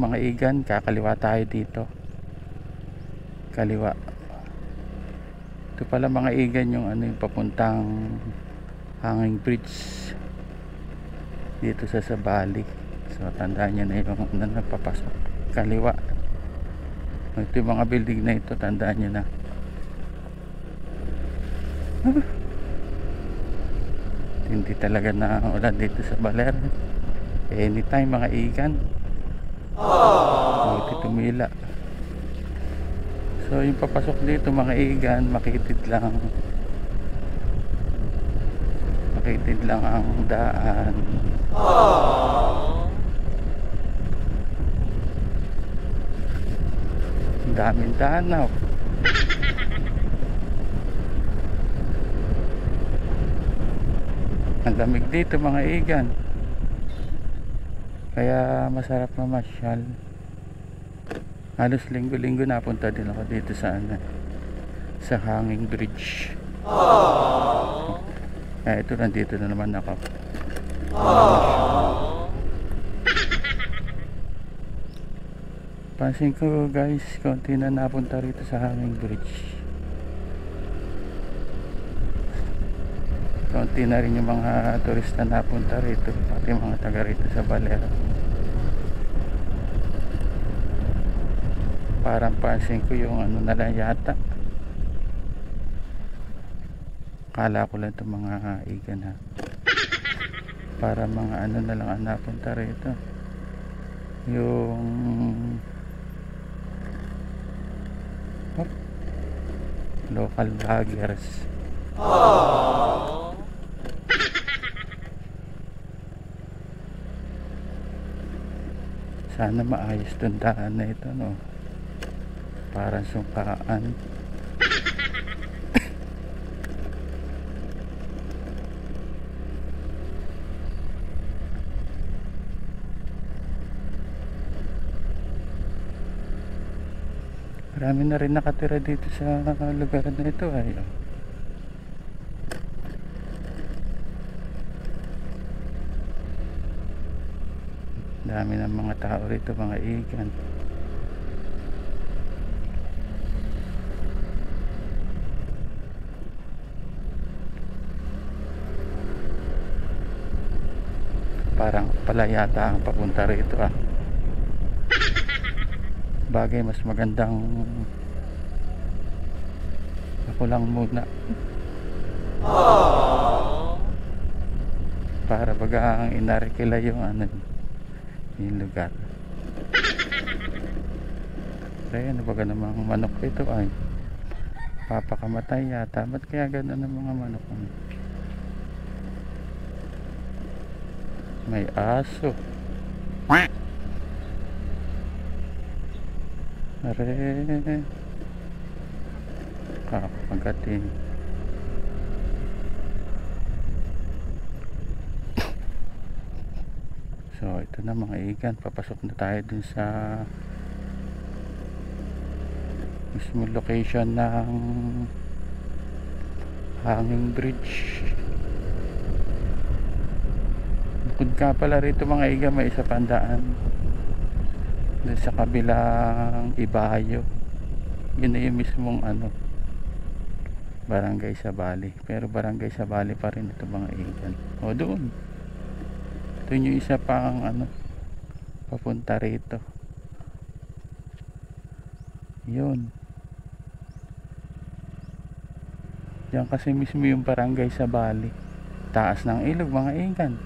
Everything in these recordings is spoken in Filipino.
mga igan, kakaliwa tayo dito, kaliwa. Ito pala mga igan yung ano, yung papuntang hanging bridge dito sa Sabali. So tandaan nyo na yung ano, napapasok kaliwa. Ito yung mga building na ito, tandaan nyo na. Hindi talaga na ulan dito sa Baler. Anytime mga igan. Buti tumila. So yung papasok dito mga igan, makitid lang ang daan. Ang daming danaw. Ang lamig dito mga igan, kaya masarap mamasyal. Halos linggo-linggo napunta din ako dito sa ano, sa hanging bridge. Kaya ito, nandito na naman ako. Pansin ko guys, konti na napunta rito sa hanging bridge. Konti na rin yung mga turista napunta rito, pati mga taga rito sa Balera. Parang pansin ko yung ano na lang yata. Kala ko lang itong mga igan ha. Para mga ano na lang ang napunta rito. Yung local vloggers. Sana maayos itong daan na ito, no? Parang sungkaan. Marami na rin nakatira dito sa lugar na ito ay. Dami ng mga tao rito mga igan. Parang pala yata ang papunta rito ah. Bagay mas magandang ako lang muna. Para baga ang inarikila yung ano, yung lugar. Kaya ano baga namang manok ito ay papakamatay yata. Ba't kaya gano'n ang mga manok? May aso. Are kakapagatin. So ito na mga igan, papasok na tayo dun sa mismo location ng hanging bridge. Bukod ka pala rito mga igan, may isa pandaan dun sa kabilang Ibayo. Yun na yung mismong ano, Barangay Sabali. Pero Barangay Sabali pa rin ito mga igan. O doon, ito yung isa pang ano, papunta rito. Yun, yan kasi mismo yung Barangay Sabali, taas ng ilog mga igan.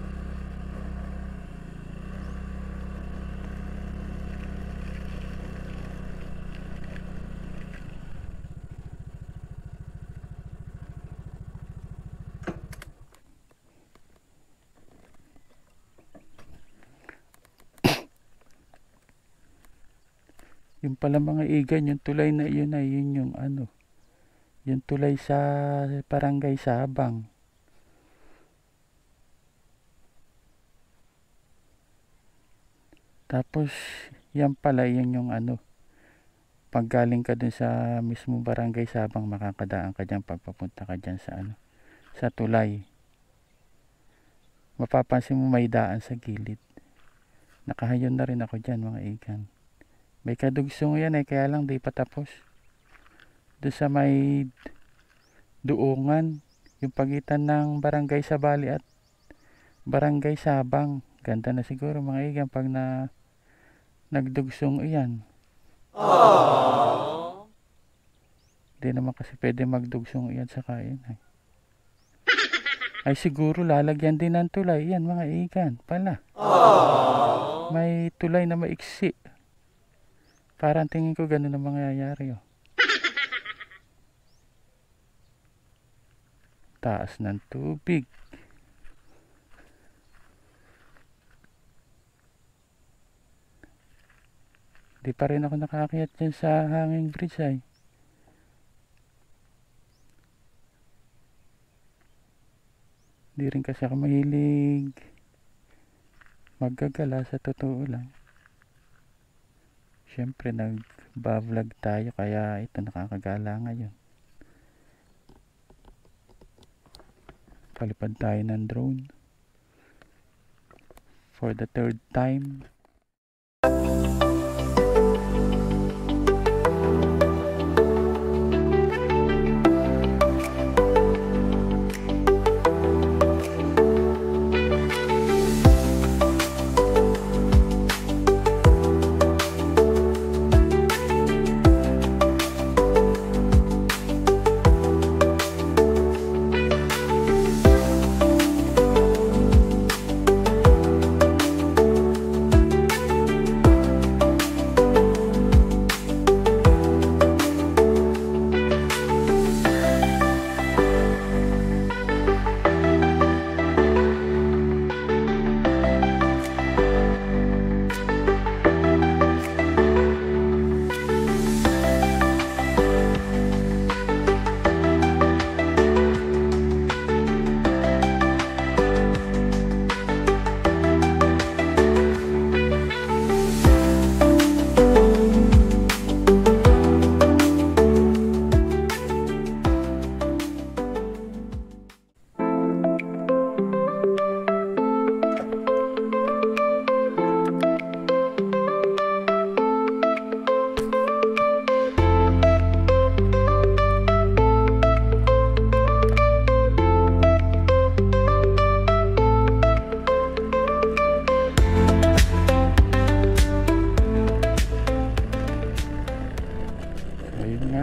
Yung pala mga igan, yung tulay na yun ay yun yung ano, yung tulay sa Barangay Sabang. Tapos yan pala yun yung ano, pag galing ka dun sa mismo Barangay Sabang, makakadaan ka dyan pagpapunta ka dyan sa ano, sa tulay. Mapapansin mo may daan sa gilid. Nakahayon na rin ako dyan mga igan. May kadugsong yan kaya lang di pa tapos. Doon sa may Duungan, yung pagitan ng Barangay Sabali at Barangay Sabang. Ganda na siguro mga igan pag nagdugsong iyan. Di naman kasi pwede magdugsong iyan sa kain. Ay siguro lalagyan din ng tulay. Yan mga igan pala. May tulay na maiksi. Parang tingin ko ganun ang mangyayari. Taas ng tubig. Di pa rin ako nakaakyat dyan sa hanging bridge ay. Di rin kasi ako mahilig maggagala sa totoo lang. Siyempre nag-vlog tayo kaya ito nakakagala ngayon. Palipad tayo ng drone for the third time.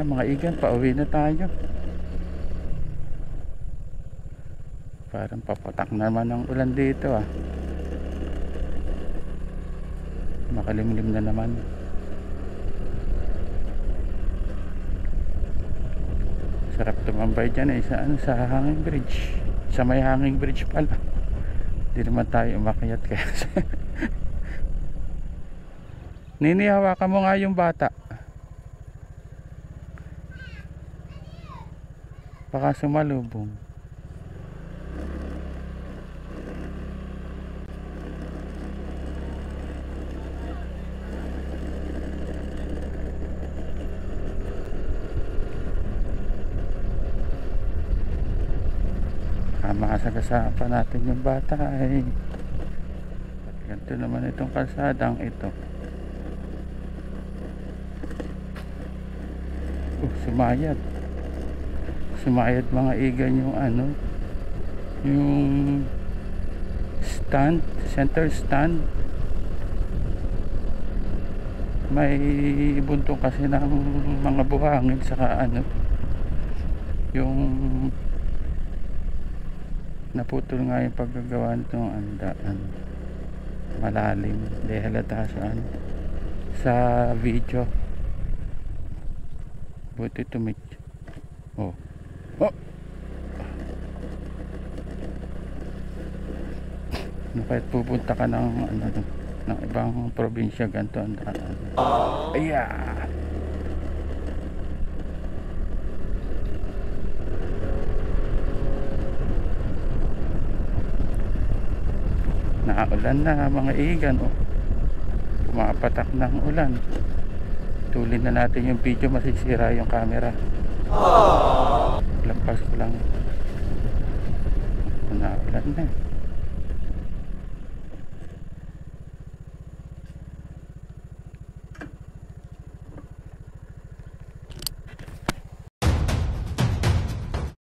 Mga igan, pauwi na tayo. Parang papatak naman ng ulan dito makalimlim na naman. Sarap tumambay dyan sa hanging bridge, sa may hanging bridge pala. Di naman tayo umakyat kaya Nini, hawakan mo nga yung bata. Baka sumalubong. Masagasaan natin yung bata ay ganito naman itong kalsadang ito. Sumayad mga igan yung yung stand, center stand. May buntong kasi ng mga buhangin saka yung naputol nga yung paggagawa nitong andaan. Malalim, di halata sa video. Buti tumit. Kahit pupunta ka ng ibang probinsya, ganito ang daan. Naulan na mga igan. Pumapatak ng ulan. Tulin na natin yung video, masisira yung camera. Lampas ko lang. Naulan na.